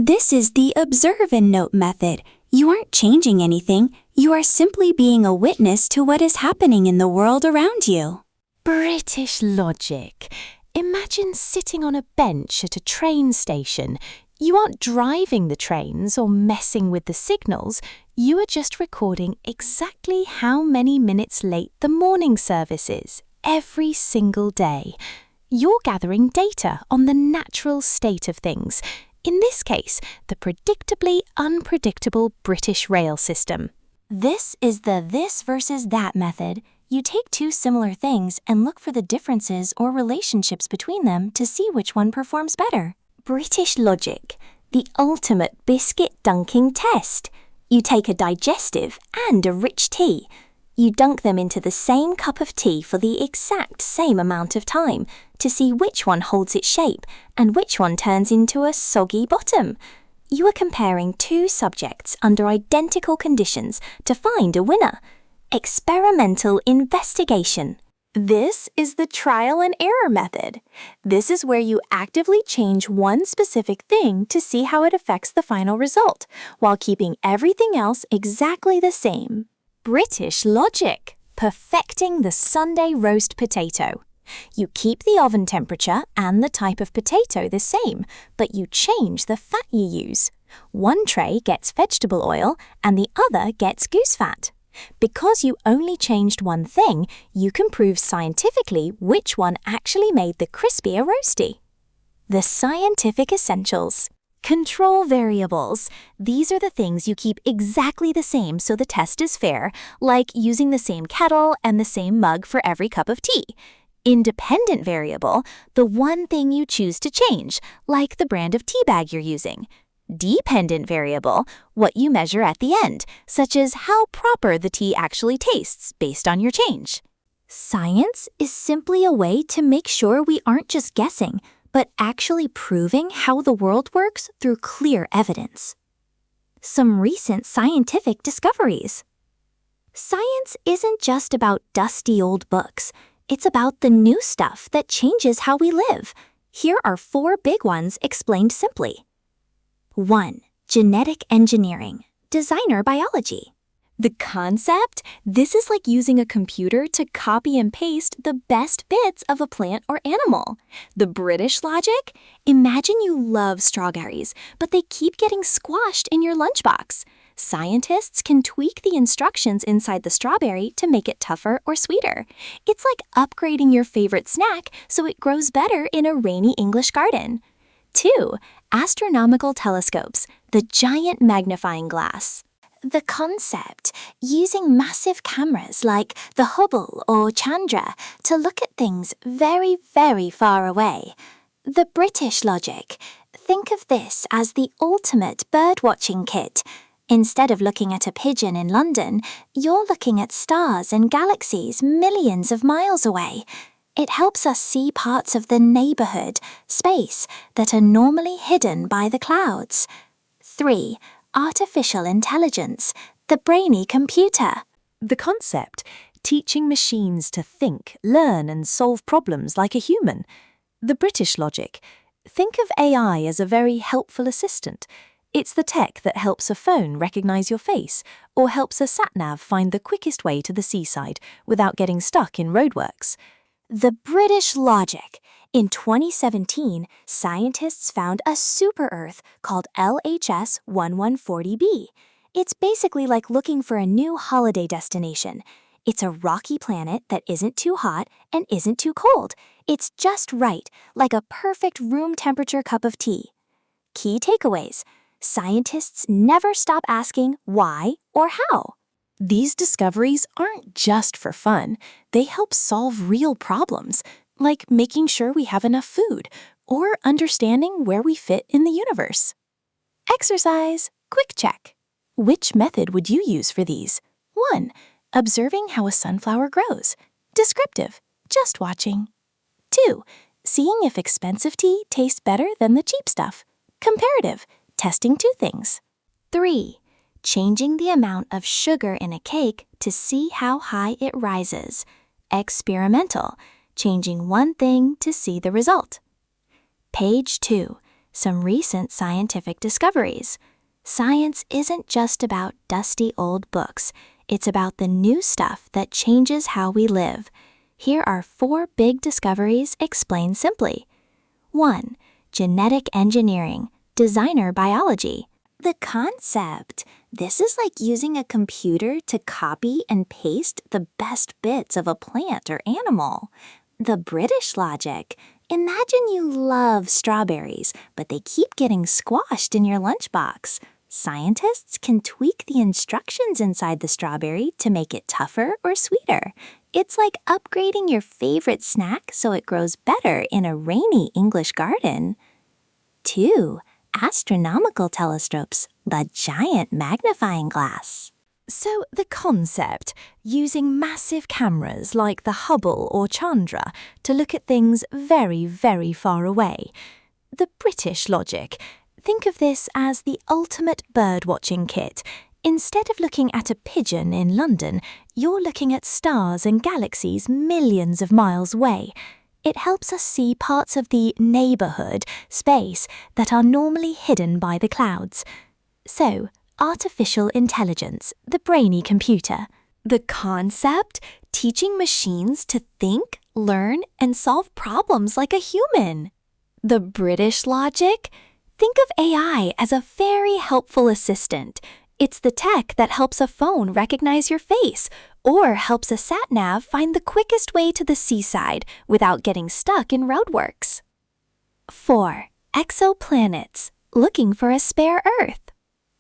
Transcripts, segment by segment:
This is the observe and note method. You aren't changing anything. You are simply being a witness to what is happening in the world around you. British logic. Imagine sitting on a bench at a train station. You aren't driving the trains or messing with the signals. You are just recording exactly how many minutes late the morning service is every single day. You're gathering data on the natural state of things. In this case, the predictably unpredictable British rail system. This is the this versus that method. You take two similar things and look for the differences or relationships between them to see which one performs better. British logic, the ultimate biscuit dunking test. You take a digestive and a rich tea. You dunk them into the same cup of tea for the exact same amount of time to see which one holds its shape and which one turns into a soggy bottom. You are comparing two subjects under identical conditions to find a winner. Experimental investigation. This is the trial and error method. This is where you actively change one specific thing to see how it affects the final result, while keeping everything else exactly the same. British logic. Perfecting the Sunday roast potato. You keep the oven temperature and the type of potato the same, but you change the fat you use. One tray gets vegetable oil and the other gets goose fat. Because you only changed one thing, you can prove scientifically which one actually made the crispier roasty. The scientific essentials. Control variables. These are the things you keep exactly the same so the test is fair, like using the same kettle and the same mug for every cup of tea. Independent variable, the one thing you choose to change, like the brand of tea bag you're using. Dependent variable, what you measure at the end, such as how proper the tea actually tastes based on your change. Science is simply a way to make sure we aren't just guessing, but actually proving how the world works through clear evidence. Some recent scientific discoveries. Science isn't just about dusty old books. It's about the new stuff that changes how we live. Here are 4 big ones explained simply. 1. Genetic engineering. Designer biology. The concept? This is like using a computer to copy and paste the best bits of a plant or animal. The British logic? Imagine you love strawberries, but they keep getting squashed in your lunchbox. Scientists can tweak the instructions inside the strawberry to make it tougher or sweeter. It's like upgrading your favorite snack so it grows better in a rainy English garden. 2. Astronomical telescopes, the giant magnifying glass. The concept, using massive cameras like the Hubble or Chandra to look at things very, very far away. The British logic, think of this as the ultimate birdwatching kit. Instead of looking at a pigeon in London, you're looking at stars and galaxies millions of miles away. It helps us see parts of the neighborhood, space, that are normally hidden by the clouds. 3. Artificial intelligence, the brainy computer. The concept, teaching machines to think, learn, and solve problems like a human. The British logic, think of AI as a very helpful assistant. It's the tech that helps a phone recognize your face or helps a sat-nav find the quickest way to the seaside without getting stuck in roadworks. The British logic. In 2017, scientists found a super-Earth called LHS 1140b. It's basically like looking for a new holiday destination. It's a rocky planet that isn't too hot and isn't too cold. It's just right, like a perfect room temperature cup of tea. Key takeaways. Scientists never stop asking why or how. These discoveries aren't just for fun. They help solve real problems, like making sure we have enough food or understanding where we fit in the universe. Exercise. Quick check. Which method would you use for these? 1. Observing how a sunflower grows. Descriptive. Just watching. 2. Seeing if expensive tea tastes better than the cheap stuff. Comparative. Testing 2 things. 3. Changing the amount of sugar in a cake to see how high it rises. Experimental. Changing one thing to see the result. Page 2. some recent scientific discoveries. Science isn't just about dusty old books. It's about the new stuff that changes how we live. Here are 4 big discoveries explained simply. 1. Genetic engineering, designer biology. The concept. This is like using a computer to copy and paste the best bits of a plant or animal. The British logic. Imagine you love strawberries, but they keep getting squashed in your lunchbox. Scientists can tweak the instructions inside the strawberry to make it tougher or sweeter. It's like upgrading your favorite snack so it grows better in a rainy English garden. 2. Astronomical telescopes, the giant magnifying glass. So the concept, using massive cameras like the Hubble or Chandra to look at things very, very far away. The British logic. Think of this as the ultimate bird-watching kit. Instead of looking at a pigeon in London, you're looking at stars and galaxies millions of miles away. It helps us see parts of the neighborhood, space, that are normally hidden by the clouds. So, artificial intelligence, the brainy computer. The concept, teaching machines to think, learn, and solve problems like a human. The British logic, think of AI as a very helpful assistant. It's the tech that helps a phone recognize your face or helps a sat-nav find the quickest way to the seaside without getting stuck in roadworks. 4. Exoplanets, looking for a spare Earth.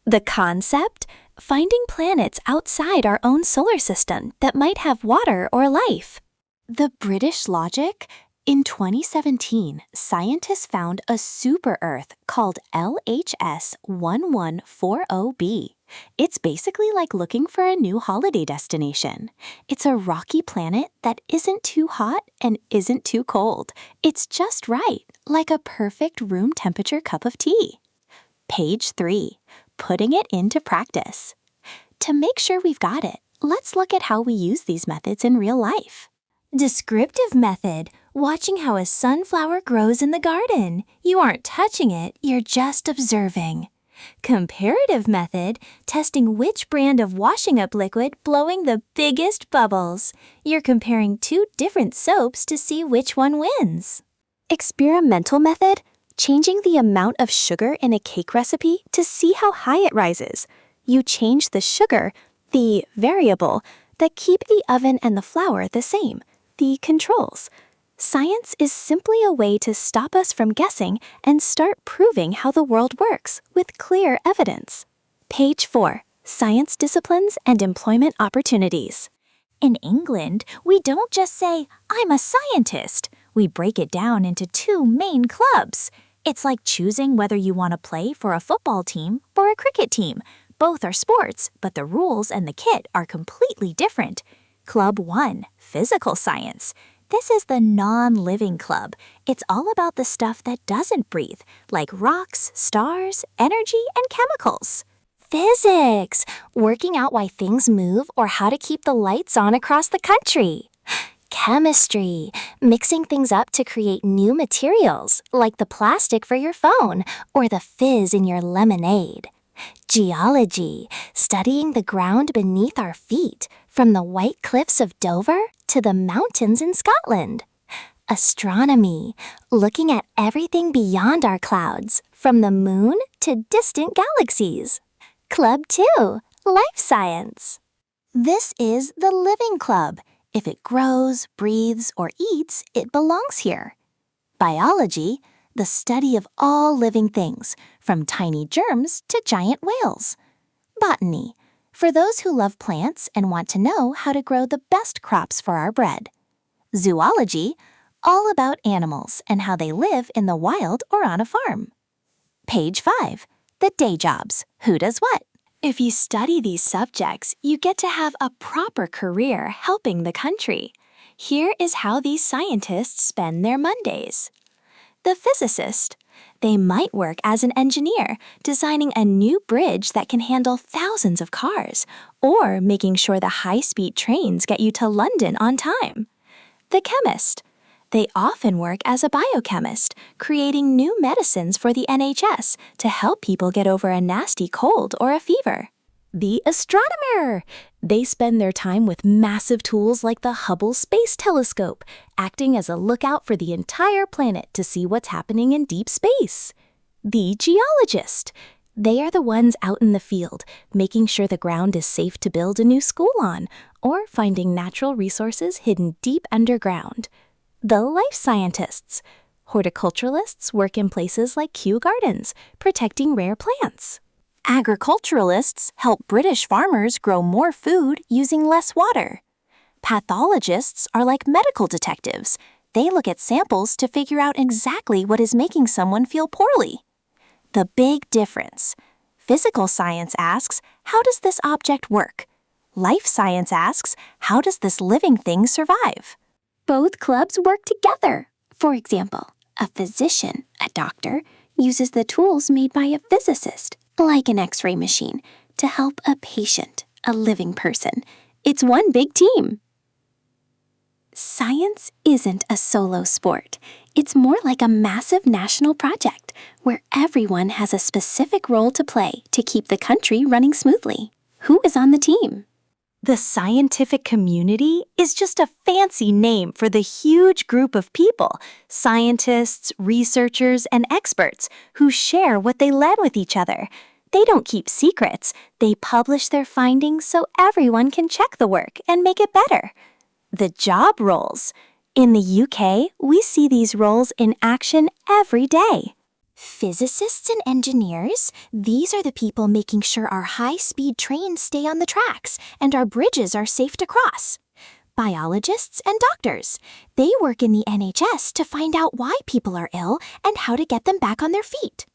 The concept, finding planets outside our own solar system that might have water or life. The British logic. In 2017, scientists found a super-Earth called LHS 1140b. It's basically like looking for a new holiday destination. It's a rocky planet that isn't too hot and isn't too cold. It's just right, like a perfect room temperature cup of tea. Page 3. Putting it into practice. To make sure we've got it, let's look at how we use these methods in real life. Descriptive method, watching how a sunflower grows in the garden. You aren't touching it, you're just observing. Comparative method, testing which brand of washing up liquid blowing the biggest bubbles. You're comparing 2 different soaps to see which one wins. Experimental method, changing the amount of sugar in a cake recipe to see how high it rises. You change the sugar, the variable, that keep the oven and the flour the same, the controls. Science is simply a way to stop us from guessing and start proving how the world works with clear evidence. Page 4. Science disciplines and employment opportunities. In England, we don't just say, I'm a scientist. We break it down into 2 main clubs. It's like choosing whether you want to play for a football team or a cricket team. Both are sports, but the rules and the kit are completely different. Club 1, Physical Science. This is the non-living club. It's all about the stuff that doesn't breathe, like rocks, stars, energy, and chemicals. Physics, working out why things move or how to keep the lights on across the country. Chemistry, mixing things up to create new materials, like the plastic for your phone or the fizz in your lemonade. Geology, studying the ground beneath our feet, from the white cliffs of Dover to the mountains in Scotland. Astronomy, looking at everything beyond our clouds, from the moon to distant galaxies. Club 2, Life Science. This is the living club. If it grows, breathes, or eats, it belongs here. Biology, the study of all living things, from tiny germs to giant whales. Botany, for those who love plants and want to know how to grow the best crops for our bread. Zoology, all about animals and how they live in the wild or on a farm. Page 5, the day jobs. Who does what? If you study these subjects, you get to have a proper career helping the country. Here is how these scientists spend their Mondays. The physicist. They might work as an engineer, designing a new bridge that can handle thousands of cars, or making sure the high-speed trains get you to London on time. The chemist. They often work as a biochemist, creating new medicines for the NHS to help people get over a nasty cold or a fever. The astronomer! They spend their time with massive tools like the Hubble Space Telescope, acting as a lookout for the entire planet to see what's happening in deep space. The geologist! They are the ones out in the field, making sure the ground is safe to build a new school on, or finding natural resources hidden deep underground. The life scientists. Horticulturalists work in places like Kew Gardens, protecting rare plants. Agriculturalists help British farmers grow more food using less water. Pathologists are like medical detectives. They look at samples to figure out exactly what is making someone feel poorly. The big difference. Physical science asks, how does this object work? Life science asks, how does this living thing survive? Both clubs work together. For example, a physician, a doctor, uses the tools made by a physicist, like an X-ray machine, to help a patient, a living person. It's one big team. Science isn't a solo sport. It's more like a massive national project where everyone has a specific role to play to keep the country running smoothly. Who is on the team? The scientific community is just a fancy name for the huge group of people, scientists, researchers, and experts who share what they learn with each other. They don't keep secrets. They publish their findings so everyone can check the work and make it better. The job roles. In the UK, we see these roles in action every day. Physicists and engineers, these are the people making sure our high-speed trains stay on the tracks and our bridges are safe to cross. Biologists and doctors, they work in the NHS to find out why people are ill and how to get them back on their feet.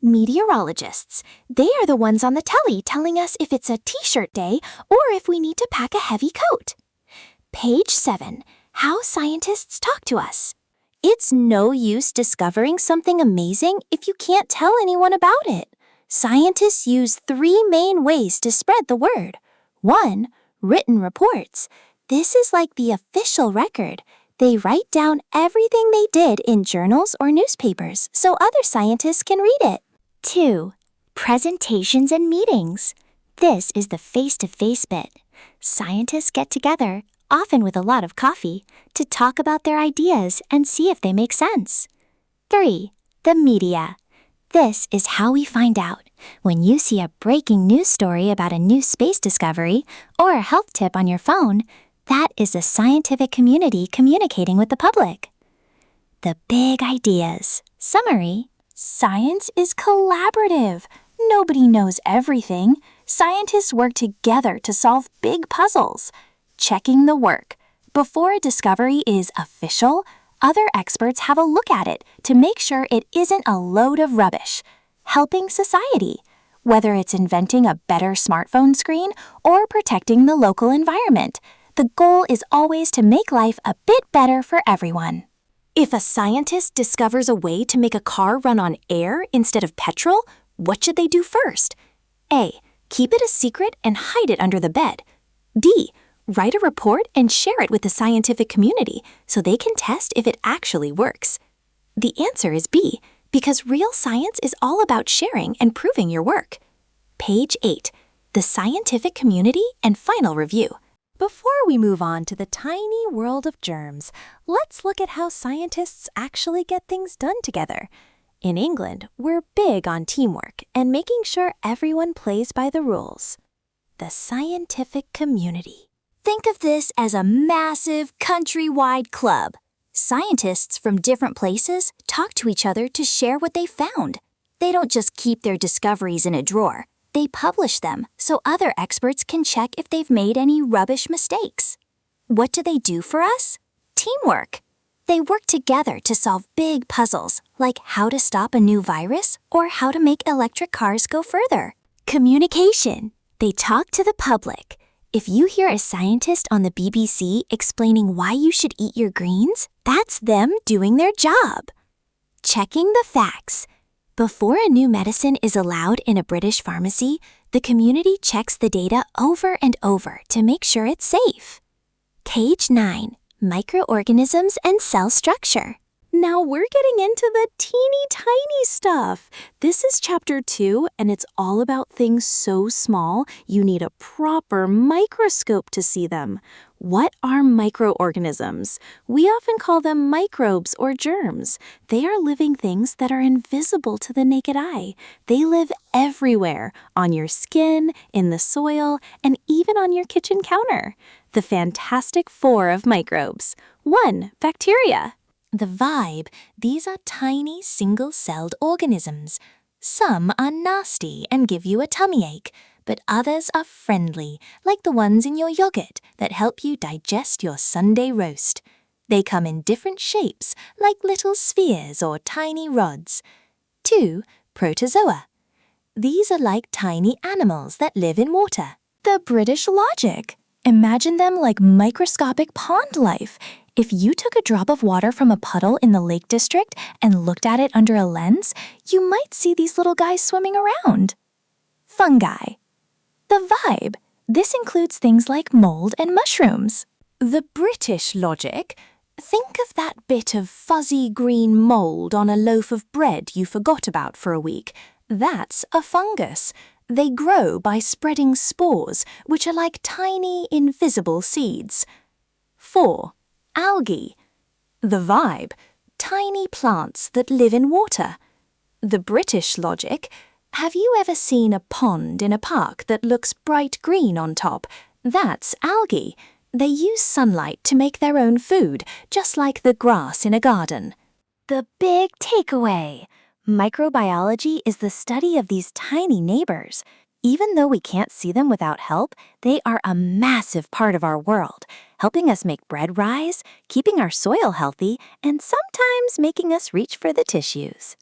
Meteorologists, they are the ones on the telly telling us if it's a t-shirt day or if we need to pack a heavy coat. Page 7. How scientists talk to us. It's no use discovering something amazing if you can't tell anyone about it. Scientists use 3 main ways to spread the word. 1. Written reports. This is like the official record. They write down everything they did in journals or newspapers so other scientists can read it. 2. Presentations and meetings. This is the face-to-face bit. Scientists get together, often with a lot of coffee, to talk about their ideas and see if they make sense. 3. The media. This is how we find out. When you see a breaking news story about a new space discovery or a health tip on your phone, that is the scientific community communicating with the public. The big ideas. Summary. Science is collaborative. Nobody knows everything. Scientists work together to solve big puzzles. Checking the work. Before a discovery is official, other experts have a look at it to make sure it isn't a load of rubbish. Helping society. Whether it's inventing a better smartphone screen or protecting the local environment, the goal is always to make life a bit better for everyone. If a scientist discovers a way to make a car run on air instead of petrol, what should they do first? A. Keep it a secret and hide it under the bed. B. Write a report and share it with the scientific community so they can test if it actually works. The answer is B, because real science is all about sharing and proving your work. Page 8. The scientific community and final review. Before we move on to the tiny world of germs, let's look at how scientists actually get things done together. In England, we're big on teamwork and making sure everyone plays by the rules. The scientific community. Think of this as a massive countrywide club. Scientists from different places talk to each other to share what they found. They don't just keep their discoveries in a drawer. They publish them so other experts can check if they've made any rubbish mistakes. What do they do for us? Teamwork. They work together to solve big puzzles, like how to stop a new virus or how to make electric cars go further. Communication. They talk to the public. If you hear a scientist on the BBC explaining why you should eat your greens, that's them doing their job. Checking the facts. Before a new medicine is allowed in a British pharmacy, the community checks the data over and over to make sure it's safe. Page 9. microorganisms and cell structure. Now we're getting into the teeny tiny stuff. This is chapter 2, and it's all about things so small you need a proper microscope to see them. What are microorganisms? We often call them microbes or germs. They are living things that are invisible to the naked eye. They live everywhere, on your skin, in the soil, and even on your kitchen counter. The Fantastic Four of microbes. 1. Bacteria. The Vibe, these are tiny single-celled organisms. Some are nasty and give you a tummy ache, but others are friendly, like the ones in your yogurt that help you digest your Sunday roast. They come in different shapes, like little spheres or tiny rods. 2. Protozoa. These are like tiny animals that live in water. The British logic. Imagine them like microscopic pond life. If you took a drop of water from a puddle in the Lake District and looked at it under a lens, you might see these little guys swimming around. Fungi. The Vibe. This includes things like mold and mushrooms. The British logic. Think of that bit of fuzzy green mold on a loaf of bread you forgot about for a week. That's a fungus. They grow by spreading spores, which are like tiny, invisible seeds. 4. Algae. The Vibe. Tiny plants that live in water. The British logic. Have you ever seen a pond in a park that looks bright green on top? That's algae. They use sunlight to make their own food, just like the grass in a garden. The big takeaway. Microbiology is the study of these tiny neighbors. Even though we can't see them without help, they are a massive part of our world, helping us make bread rise, keeping our soil healthy, and sometimes making us reach for the tissues.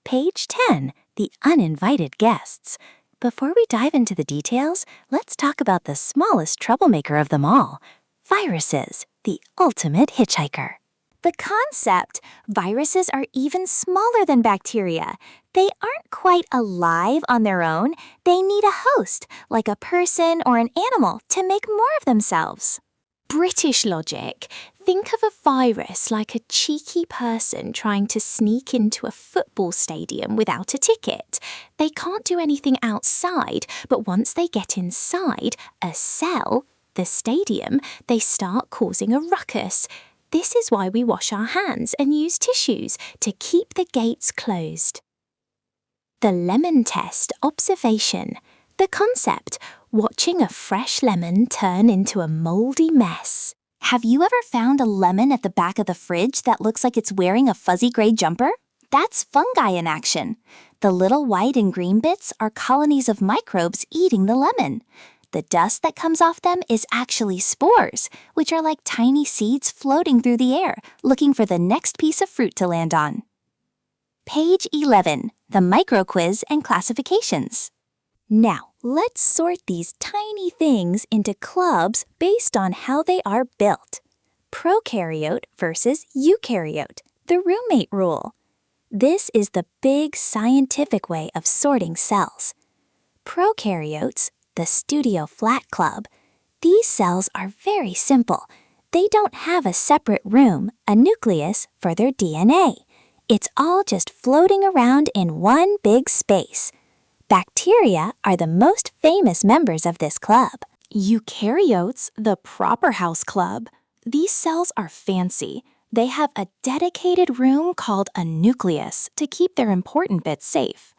Page 10, the uninvited guests. Before we dive into the details, let's talk about the smallest troublemaker of them all, viruses, the ultimate hitchhiker. The concept, viruses are even smaller than bacteria. They aren't quite alive on their own. They need a host, like a person or an animal, to make more of themselves. British logic. Think of a virus like a cheeky person trying to sneak into a football stadium without a ticket. They can't do anything outside, but once they get inside a cell, the stadium, they start causing a ruckus. This is why we wash our hands and use tissues to keep the gates closed. The lemon test observation. The concept, watching a fresh lemon turn into a moldy mess. Have you ever found a lemon at the back of the fridge that looks like it's wearing a fuzzy gray jumper? That's fungi in action. The little white and green bits are colonies of microbes eating the lemon. The dust that comes off them is actually spores, which are like tiny seeds floating through the air, looking for the next piece of fruit to land on. Page 11, the micro quiz and classifications. Now, let's sort these tiny things into clubs based on how they are built. Prokaryote versus eukaryote, the roommate rule. This is the big scientific way of sorting cells. Prokaryotes, the Studio Flat Club. These cells are very simple. They don't have a separate room, a nucleus, for their DNA. It's all just floating around in one big space. Bacteria are the most famous members of this club. Eukaryotes, the proper house club. These cells are fancy. They have a dedicated room called a nucleus to keep their important bits safe.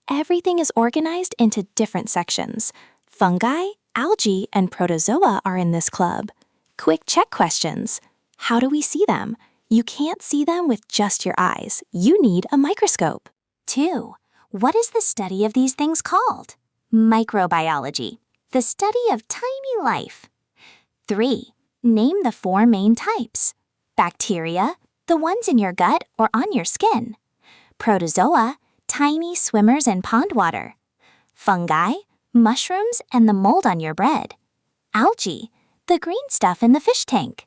Everything is organized into different sections. Fungi, algae, and protozoa are in this club. Quick check questions. How do we see them? You can't see them with just your eyes. You need a microscope. 2. What is the study of these things called? Microbiology, the study of tiny life. 3. Name the 4 main types. Bacteria, the ones in your gut or on your skin. Protozoa, tiny swimmers in pond water. Fungi, mushrooms and the mold on your bread. Algae, the green stuff in the fish tank.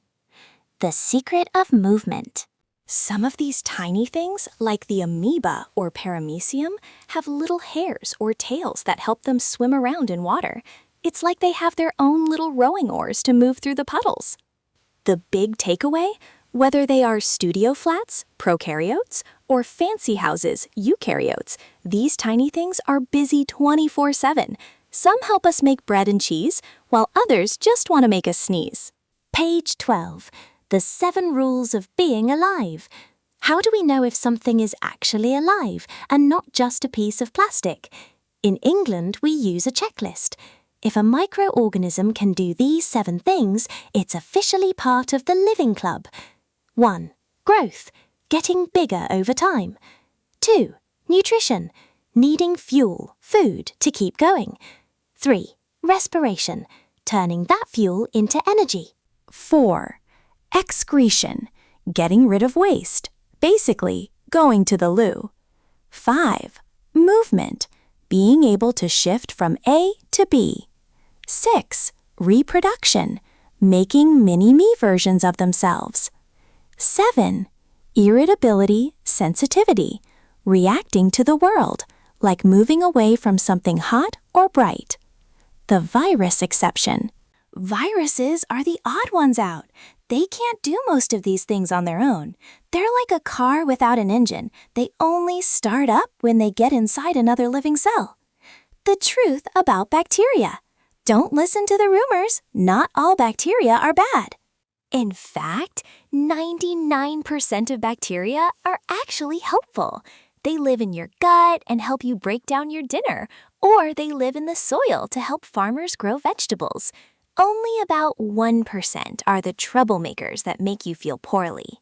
The secret of movement. Some of these tiny things, like the amoeba or paramecium, have little hairs or tails that help them swim around in water. It's like they have their own little rowing oars to move through the puddles. The big takeaway? Whether they are studio flats, prokaryotes, or fancy houses, eukaryotes, these tiny things are busy 24/7. Some help us make bread and cheese, while others just want to make us sneeze. Page 12. The 7 rules of being alive. How do we know if something is actually alive and not just a piece of plastic? In England, we use a checklist. If a microorganism can do these 7 things, it's officially part of the Living Club. 1. Growth, getting bigger over time. 2. Nutrition, needing fuel, food to keep going. 3. Respiration, turning that fuel into energy. 4. Excretion, getting rid of waste, basically going to the loo. 5. Movement, being able to shift from A to B. 6. Reproduction, making mini-me versions of themselves. 7. Irritability, sensitivity, reacting to the world, like moving away from something hot or bright. The virus exception. Viruses are the odd ones out. They can't do most of these things on their own. They're like a car without an engine. They only start up when they get inside another living cell. The truth about bacteria. Don't listen to the rumors. Not all bacteria are bad. In fact, 99% of bacteria are actually helpful. They live in your gut and help you break down your dinner, or they live in the soil to help farmers grow vegetables. Only about 1% are the troublemakers that make you feel poorly.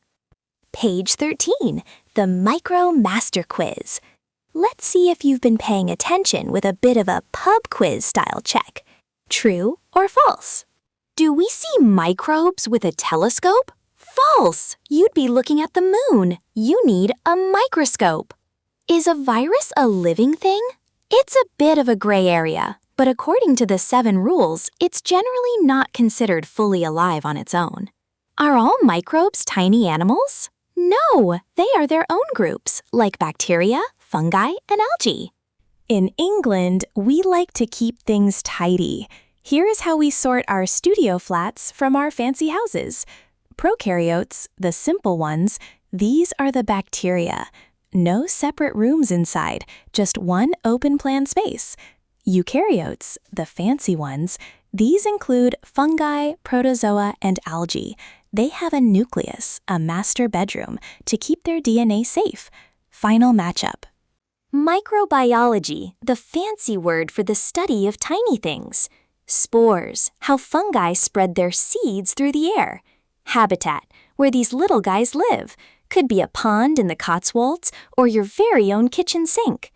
Page 13, the Micro Master Quiz. Let's see if you've been paying attention with a bit of a pub quiz style check. True or false? Do we see microbes with a telescope? False! You'd be looking at the moon. You need a microscope. Is a virus a living thing? It's a bit of a gray area, but according to the 7 rules, it's generally not considered fully alive on its own. Are all microbes tiny animals? No, they are their own groups, like bacteria, fungi, and algae. In England, we like to keep things tidy. Here is how we sort our studio flats from our fancy houses. Prokaryotes, the simple ones, these are the bacteria. No separate rooms inside, just one open-plan space. Eukaryotes, the fancy ones, these include fungi, protozoa, and algae. They have a nucleus, a master bedroom, to keep their DNA safe. Final matchup. Microbiology, the fancy word for the study of tiny things. Spores, how fungi spread their seeds through the air. Habitat, where these little guys live. Could be a pond in the Cotswolds or your very own kitchen sink.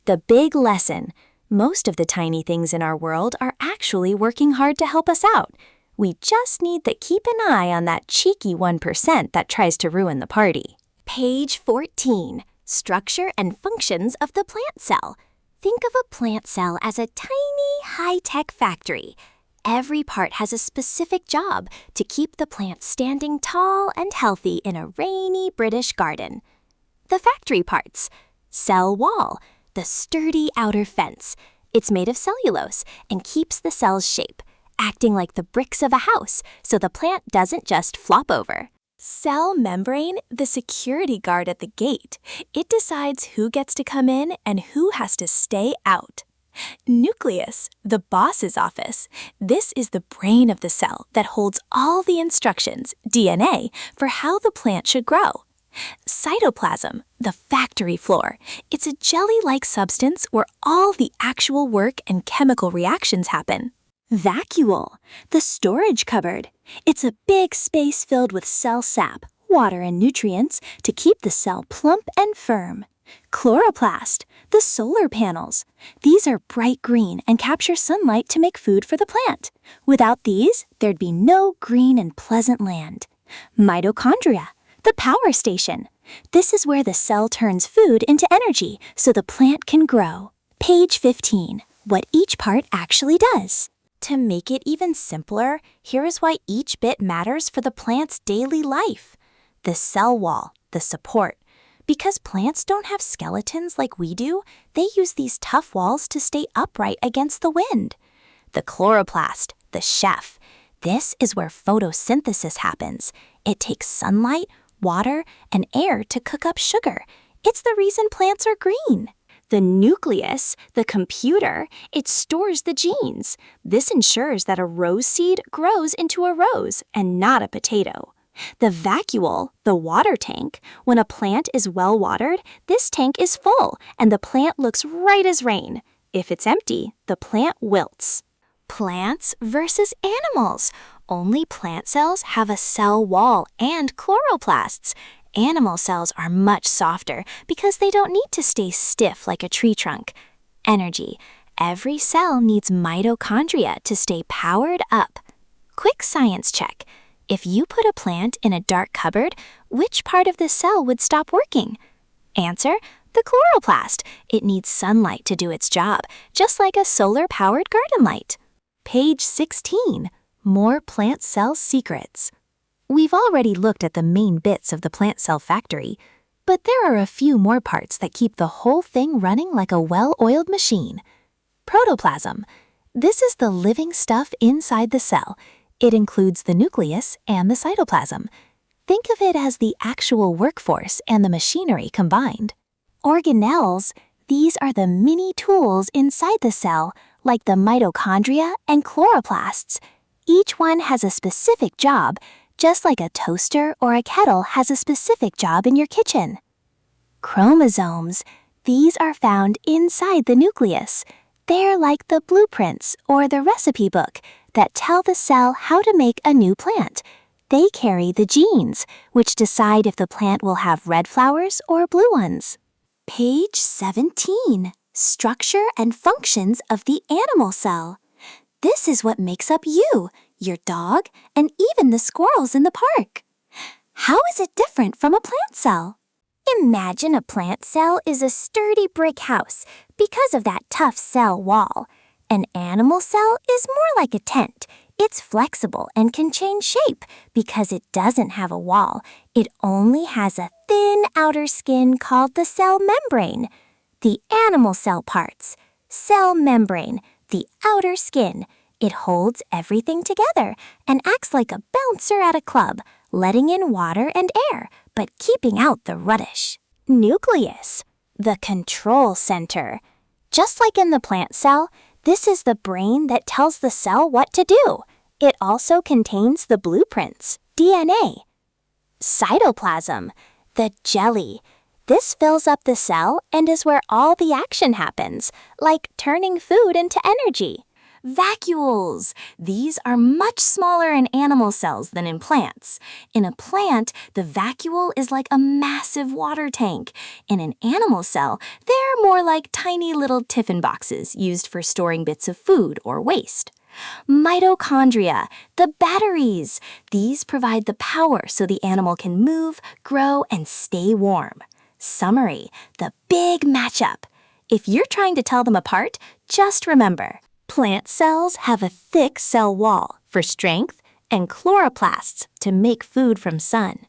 The big lesson. Most of the tiny things in our world are actually working hard to help us out. We just need to keep an eye on that cheeky 1% that tries to ruin the party. Page 14. Structure and functions of the plant cell. Think of a plant cell as a tiny, high-tech factory. Every part has a specific job to keep the plant standing tall and healthy in a rainy British garden. The factory parts. Cell wall, the sturdy outer fence. It's made of cellulose and keeps the cell's shape, acting like the bricks of a house so the plant doesn't just flop over. Cell membrane, the security guard at the gate. It decides who gets to come in and who has to stay out. Nucleus, the boss's office. This is the brain of the cell that holds all the instructions, DNA, for how the plant should grow. Cytoplasm, the factory floor. It's a jelly-like substance where all the actual work and chemical reactions happen. Vacuole, the storage cupboard. It's a big space filled with cell sap, water, and nutrients to keep the cell plump and firm. Chloroplast, the solar panels. These are bright green and capture sunlight to make food for the plant. Without these, there'd be no green and pleasant land. Mitochondria, the power station. This is where the cell turns food into energy so the plant can grow. Page 15. What each part actually does. To make it even simpler, here is why each bit matters for the plant's daily life. The cell wall, the support. Because plants don't have skeletons like we do, they use these tough walls to stay upright against the wind. The chloroplast, the chef. This is where photosynthesis happens. It takes sunlight, water, and air to cook up sugar. It's the reason plants are green. The nucleus, the computer, it stores the genes. This ensures that a rose seed grows into a rose and not a potato. The vacuole, the water tank, when a plant is well watered, this tank is full and the plant looks right as rain. If it's empty, the plant wilts. Plants versus animals. Only plant cells have a cell wall and chloroplasts. Animal cells are much softer because they don't need to stay stiff like a tree trunk. Energy. Every cell needs mitochondria to stay powered up. Quick science check. If you put a plant in a dark cupboard, which part of the cell would stop working? Answer: the chloroplast. It needs sunlight to do its job, just like a solar-powered garden light. Page 16. More plant cell secrets. We've already looked at the main bits of the plant cell factory, but there are a few more parts that keep the whole thing running like a well-oiled machine. Protoplasm. This is the living stuff inside the cell. It includes the nucleus and the cytoplasm. Think of it as the actual workforce and the machinery combined. Organelles. These are the mini tools inside the cell, like the mitochondria and chloroplasts. Each one has a specific job, just like a toaster or a kettle has a specific job in your kitchen. Chromosomes. These are found inside the nucleus. They're like the blueprints or the recipe book that tell the cell how to make a new plant. They carry the genes, which decide if the plant will have red flowers or blue ones. Page 17. Structure and functions of the animal cell. This is what makes up you, your dog, and even the squirrels in the park. How is it different from a plant cell? Imagine a plant cell is a sturdy brick house because of that tough cell wall. An animal cell is more like a tent. It's flexible and can change shape because it doesn't have a wall. It only has a thin outer skin called the cell membrane. The animal cell parts. Cell membrane, the outer skin. It holds everything together and acts like a bouncer at a club, letting in water and air, but keeping out the rubbish. Nucleus, the control center. Just like in the plant cell, this is the brain that tells the cell what to do. It also contains the blueprints, DNA. Cytoplasm, the jelly. This fills up the cell and is where all the action happens, like turning food into energy. Vacuoles. These are much smaller in animal cells than in plants. In a plant, the vacuole is like a massive water tank. In an animal cell, they're more like tiny little tiffin boxes used for storing bits of food or waste. Mitochondria, the batteries. These provide the power so the animal can move, grow, and stay warm. Summary, the big matchup. If you're trying to tell them apart, just remember, plant cells have a thick cell wall for strength and chloroplasts to make food from sun.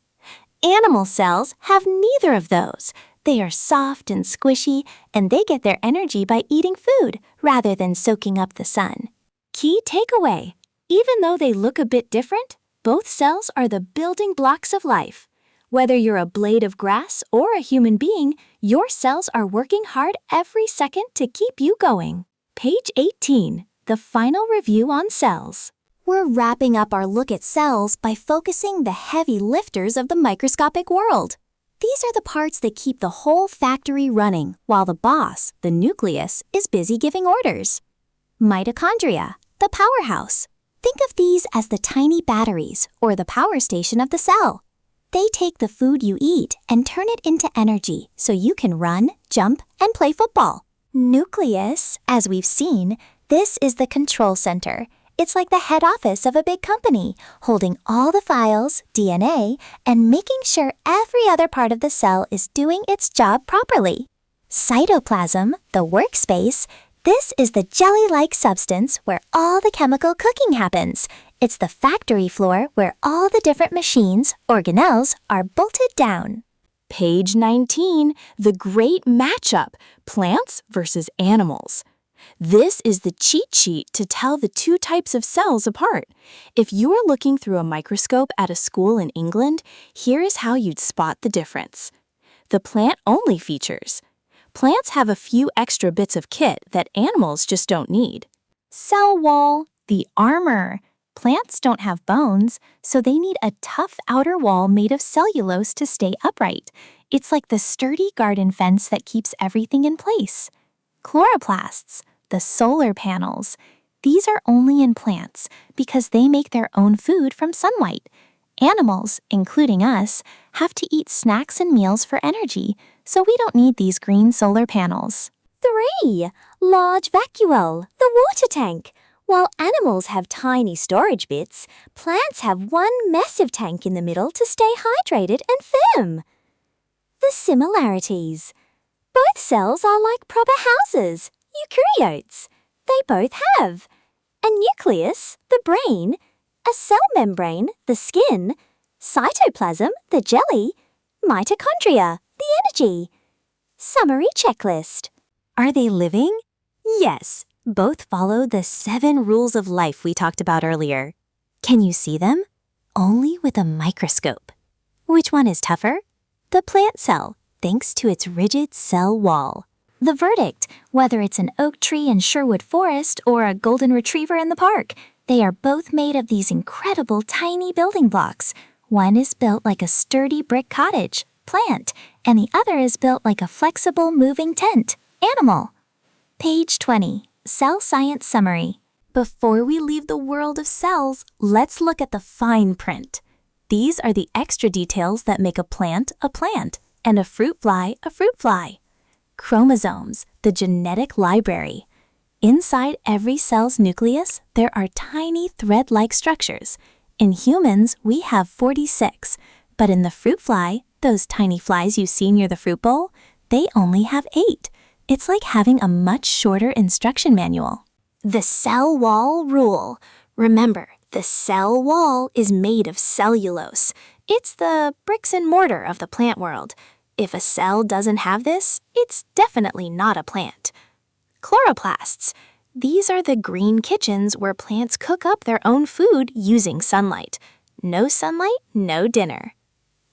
Animal cells have neither of those. They are soft and squishy, and they get their energy by eating food rather than soaking up the sun. Key takeaway: even though they look a bit different, both cells are the building blocks of life. Whether you're a blade of grass or a human being, your cells are working hard every second to keep you going. Page 18, the final review on cells. We're wrapping up our look at cells by focusing the heavy lifters of the microscopic world. These are the parts that keep the whole factory running, while the boss, the nucleus, is busy giving orders. Mitochondria, the powerhouse. Think of these as the tiny batteries or the power station of the cell. They take the food you eat and turn it into energy so you can run, jump, and play football. Nucleus, as we've seen, this is the control center. It's like the head office of a big company, holding all the files, DNA, and making sure every other part of the cell is doing its job properly. Cytoplasm, the workspace, this is the jelly-like substance where all the chemical cooking happens. It's the factory floor where all the different machines, organelles, are bolted down. Page 19, the great matchup, plants versus animals. This is the cheat sheet to tell the two types of cells apart. If you're looking through a microscope at a school in England, here is how you'd spot the difference. The plant-only features. Plants have a few extra bits of kit that animals just don't need. Cell wall, the armor. Plants don't have bones, so they need a tough outer wall made of cellulose to stay upright. It's like the sturdy garden fence that keeps everything in place. Chloroplasts, the solar panels. These are only in plants because they make their own food from sunlight. Animals, including us, have to eat snacks and meals for energy, so we don't need these green solar panels. 3. Large vacuole, the water tank. While animals have tiny storage bits, plants have one massive tank in the middle to stay hydrated and firm. The similarities. Both cells are like proper houses, eukaryotes. They both have a nucleus, the brain, a cell membrane, the skin, cytoplasm, the jelly, mitochondria, the energy. Summary checklist. Are they living? Yes, both follow the 7 rules of life we talked about earlier. Can you see them? Only with a microscope. Which one is tougher? The plant cell, thanks to its rigid cell wall. The verdict, whether it's an oak tree in Sherwood Forest or a golden retriever in the park, they are both made of these incredible tiny building blocks. One is built like a sturdy brick cottage, plant, and the other is built like a flexible moving tent, animal. Page 20, Cell Science Summary. Before we leave the world of cells, let's look at the fine print. These are the extra details that make a plant, and a fruit fly, a fruit fly. Chromosomes, the genetic library. Inside every cell's nucleus, there are tiny thread-like structures. In humans, we have 46, but in the fruit fly, those tiny flies you see near the fruit bowl, they only have 8. It's like having a much shorter instruction manual. The cell wall rule. Remember, the cell wall is made of cellulose. It's the bricks and mortar of the plant world. If a cell doesn't have this, it's definitely not a plant. Chloroplasts. These are the green kitchens where plants cook up their own food using sunlight. No sunlight, no dinner.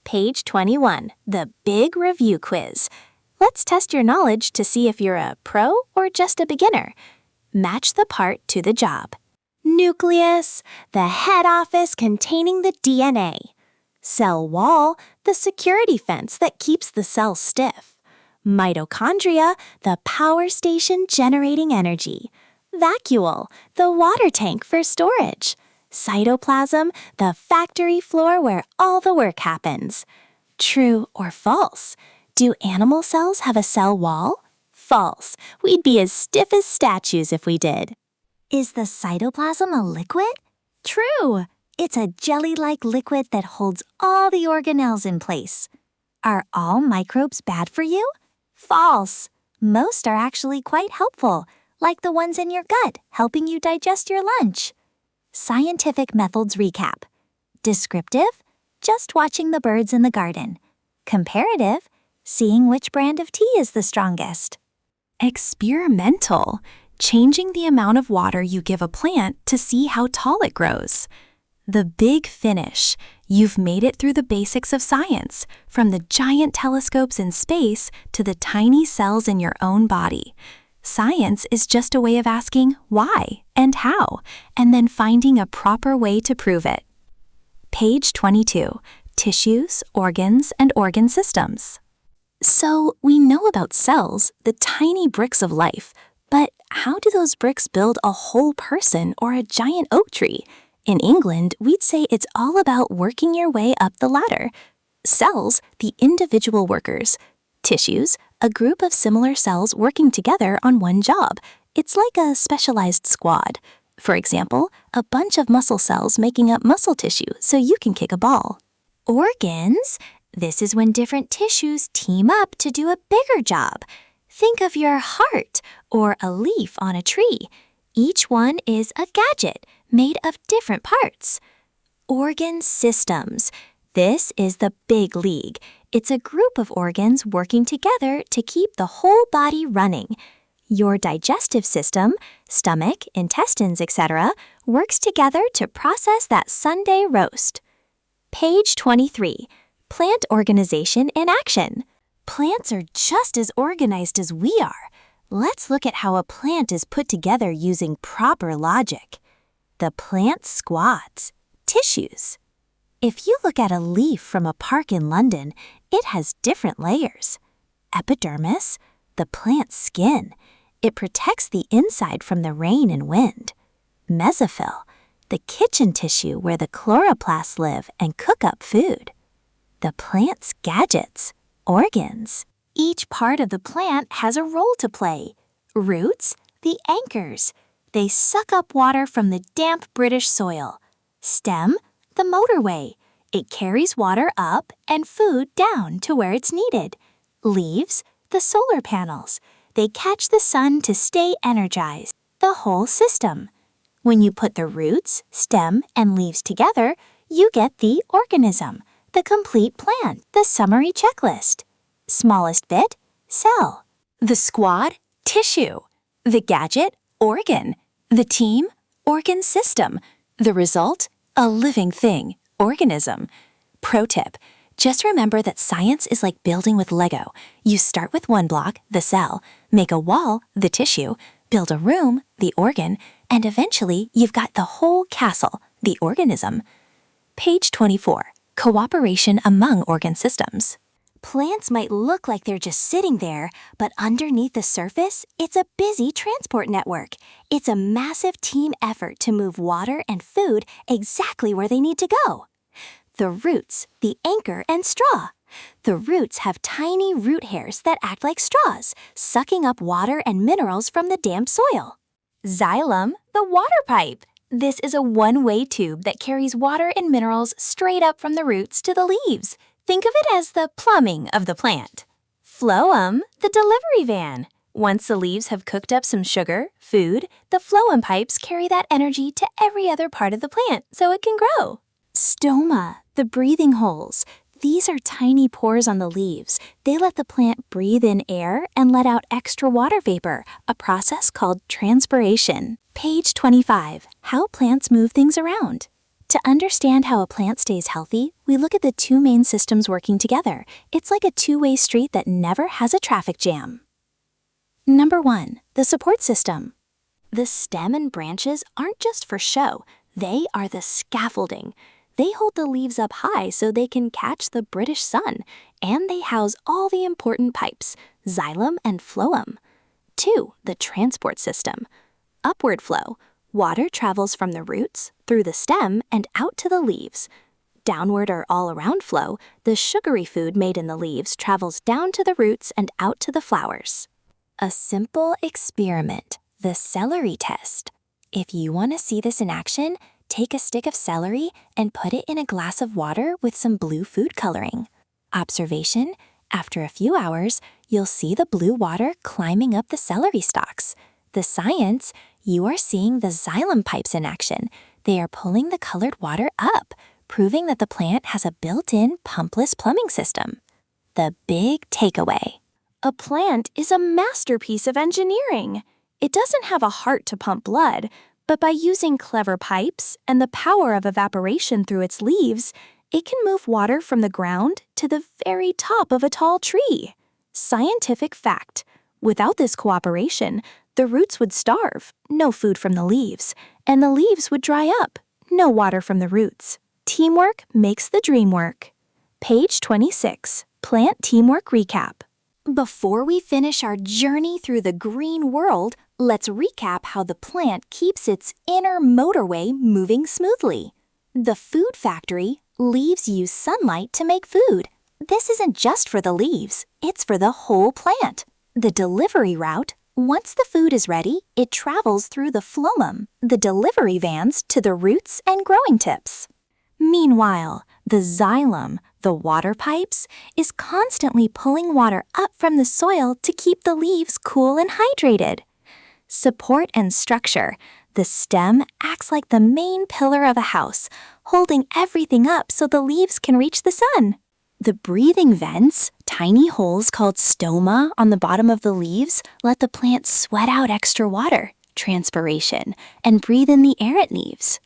Page 21, the big review quiz. Let's test your knowledge to see if you're a pro or just a beginner. Match the part to the job. Nucleus, the head office containing the DNA. Cell wall, the security fence that keeps the cell stiff. Mitochondria, the power station generating energy. Vacuole, the water tank for storage. Cytoplasm, the factory floor where all the work happens. True or false? Do animal cells have a cell wall? False. We'd be as stiff as statues if we did. Is the cytoplasm a liquid? True. It's a jelly-like liquid that holds all the organelles in place. Are all microbes bad for you? False. Most are actually quite helpful, like the ones in your gut, helping you digest your lunch. Scientific methods recap. Descriptive, just watching the birds in the garden. Comparative, seeing which brand of tea is the strongest. Experimental, changing the amount of water you give a plant to see how tall it grows. The big finish, you've made it through the basics of science, from the giant telescopes in space to the tiny cells in your own body. Science is just a way of asking why and how, and then finding a proper way to prove it. Page 22, Tissues, Organs, and Organ Systems. So, we know about cells, the tiny bricks of life, but how do those bricks build a whole person or a giant oak tree? In England, we'd say it's all about working your way up the ladder. Cells, the individual workers. Tissues, a group of similar cells working together on one job. It's like a specialized squad. For example, a bunch of muscle cells making up muscle tissue so you can kick a ball. Organs, this is when different tissues team up to do a bigger job. Think of your heart or a leaf on a tree. Each one is a gadget made of different parts. Organ systems. This is the big league. It's a group of organs working together to keep the whole body running. Your digestive system, stomach, intestines, etc., works together to process that Sunday roast. Page 23. Plant organization in action. Plants are just as organized as we are. Let's look at how a plant is put together using proper logic. The plant squads, tissues. If you look at a leaf from a park in London, it has different layers. Epidermis, the plant's skin. It protects the inside from the rain and wind. Mesophyll, the kitchen tissue where the chloroplasts live and cook up food. The plant's gadgets, organs. Each part of the plant has a role to play. Roots, the anchors. They suck up water from the damp British soil. Stem, the motorway. It carries water up and food down to where it's needed. Leaves, the solar panels. They catch the sun to stay energized. The whole system. When you put the roots, stem, and leaves together, you get the organism, the complete plant, the summary checklist. Smallest bit, cell. The squad, tissue. The gadget, organ. The team, organ system. The result, a living thing, organism. Pro tip, just remember that science is like building with Lego. You start with one block, the cell, make a wall, the tissue, build a room, the organ, and eventually you've got the whole castle, the organism. Page 24. Cooperation among organ systems. Plants might look like they're just sitting there, but underneath the surface, it's a busy transport network. It's a massive team effort to move water and food exactly where they need to go. The roots, the anchor, and straw. The roots have tiny root hairs that act like straws, sucking up water and minerals from the damp soil. Xylem, the water pipe. This is a one-way tube that carries water and minerals straight up from the roots to the leaves. Think of it as the plumbing of the plant. Phloem, the delivery van. Once the leaves have cooked up some sugar, food, the phloem pipes carry that energy to every other part of the plant so it can grow. Stoma, the breathing holes. These are tiny pores on the leaves. They let the plant breathe in air and let out extra water vapor, a process called transpiration. Page 25. How plants move things around. To understand how a plant stays healthy, we look at the two main systems working together. It's like a two-way street that never has a traffic jam. Number 1. The support system. The stem and branches aren't just for show. They are the scaffolding. They hold the leaves up high so they can catch the British sun, and they house all the important pipes, xylem and phloem. 2. The transport system. Upward flow. Water travels from the roots, through the stem, and out to the leaves. Downward or all-around flow, the sugary food made in the leaves travels down to the roots and out to the flowers. A simple experiment, the celery test. If you want to see this in action, take a stick of celery and put it in a glass of water with some blue food coloring. Observation: after a few hours, you'll see the blue water climbing up the celery stalks. The science: you are seeing the xylem pipes in action. They are pulling the colored water up, proving that the plant has a built-in pumpless plumbing system. The big takeaway: a plant is a masterpiece of engineering. It doesn't have a heart to pump blood, but by using clever pipes and the power of evaporation through its leaves, it can move water from the ground to the very top of a tall tree. Scientific fact: without this cooperation, the roots would starve, no food from the leaves, and the leaves would dry up, no water from the roots. Teamwork makes the dream work. Page 26. Plant Teamwork Recap. Before we finish our journey through the green world, let's recap how the plant keeps its inner motorway moving smoothly. The food factory: leaves use sunlight to make food. This isn't just for the leaves, it's for the whole plant. The delivery route: once the food is ready, it travels through the phloem, the delivery vans, to the roots and growing tips. Meanwhile, the xylem, the water pipes, is constantly pulling water up from the soil to keep the leaves cool and hydrated. Support and structure: the stem acts like the main pillar of a house, holding everything up so the leaves can reach the sun. The breathing vents, tiny holes called stoma on the bottom of the leaves, let the plant sweat out extra water, transpiration, and breathe in the air it leaves.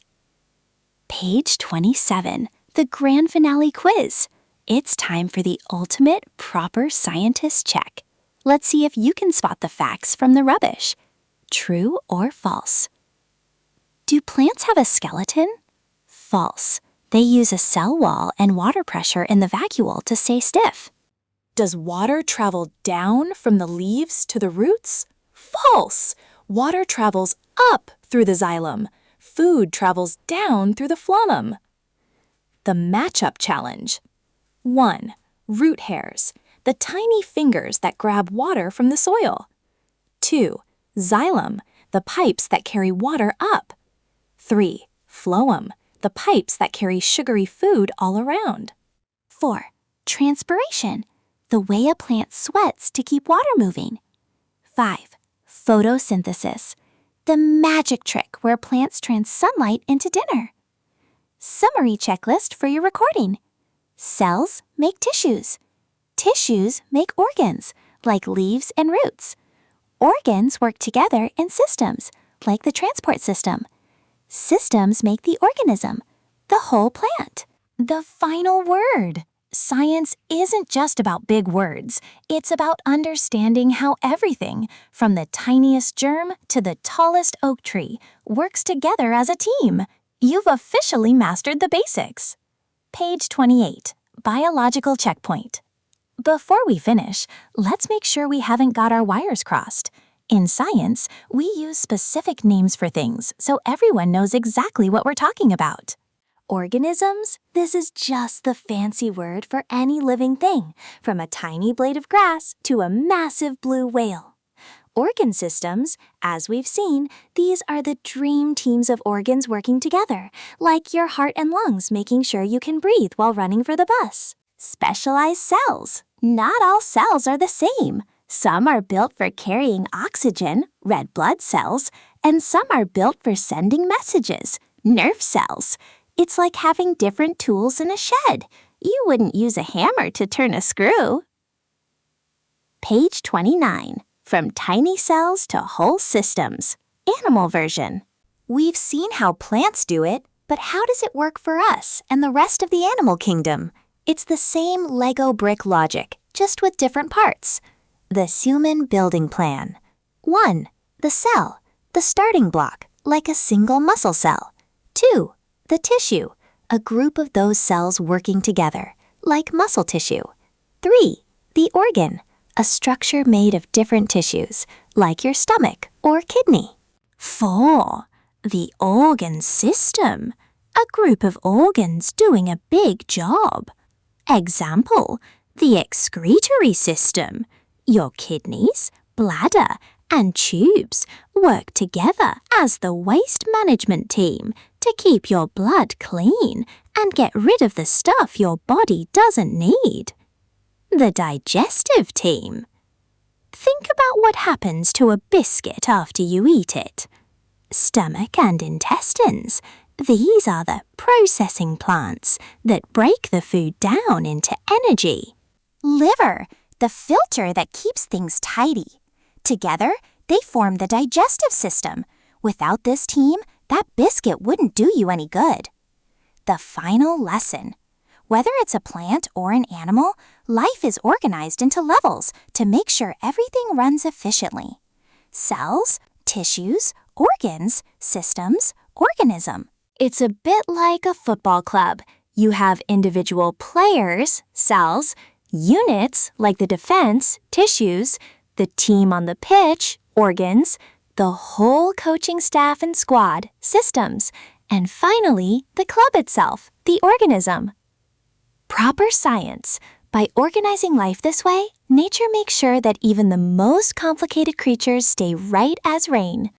Page 27, the grand finale quiz. It's time for the ultimate proper scientist check. Let's see if you can spot the facts from the rubbish. True or false? Do plants have a skeleton? False. They use a cell wall and water pressure in the vacuole to stay stiff. Does water travel down from the leaves to the roots? False. Water travels up through the xylem. Food travels down through the phloem. The matchup challenge. 1. Root hairs, the tiny fingers that grab water from the soil. 2. Xylem, the pipes that carry water up. 3. Phloem, the pipes that carry sugary food all around. 4. Transpiration, the way a plant sweats to keep water moving. 5. Photosynthesis, the magic trick where plants turn sunlight into dinner. Summary checklist for your recording. Cells make tissues. Tissues make organs, like leaves and roots. Organs work together in systems, like the transport system. Systems make the organism, the whole plant. The final word. Science isn't just about big words. It's about understanding how everything, from the tiniest germ to the tallest oak tree, works together as a team. You've officially mastered the basics. Page 28, Biological Checkpoint. Before we finish, let's make sure we haven't got our wires crossed. In science, we use specific names for things so everyone knows exactly what we're talking about. Organisms? This is just the fancy word for any living thing, from a tiny blade of grass to a massive blue whale. Organ systems, as we've seen, these are the dream teams of organs working together, like your heart and lungs making sure you can breathe while running for the bus. Specialized cells. Not all cells are the same. Some are built for carrying oxygen, red blood cells, and some are built for sending messages, nerve cells. It's like having different tools in a shed. You wouldn't use a hammer to turn a screw. Page 29, From Tiny Cells to Whole Systems, Animal Version. We've seen how plants do it, but how does it work for us and the rest of the animal kingdom? It's the same Lego brick logic, just with different parts. The human building plan. 1. The cell, the starting block, like a single muscle cell. 2. The tissue, a group of those cells working together, like muscle tissue. 3. The organ, a structure made of different tissues, like your stomach or kidney. 4. The organ system, a group of organs doing a big job. Example, the excretory system. Your kidneys, bladder, and tubes work together as the waste management team to keep your blood clean and get rid of the stuff your body doesn't need. The digestive team. Think about what happens to a biscuit after you eat it. Stomach and intestines. These are the processing plants that break the food down into energy. Liver, the filter that keeps things tidy. Together, they form the digestive system. Without this team, that biscuit wouldn't do you any good. The final lesson. Whether it's a plant or an animal, life is organized into levels to make sure everything runs efficiently. Cells, tissues, organs, systems, organism. It's a bit like a football club. You have individual players, cells, units like the defense, tissues, the team on the pitch, organs, the whole coaching staff and squad, systems, and finally, the club itself, the organism. Proper science. By organizing life this way, nature makes sure that even the most complicated creatures stay right as rain.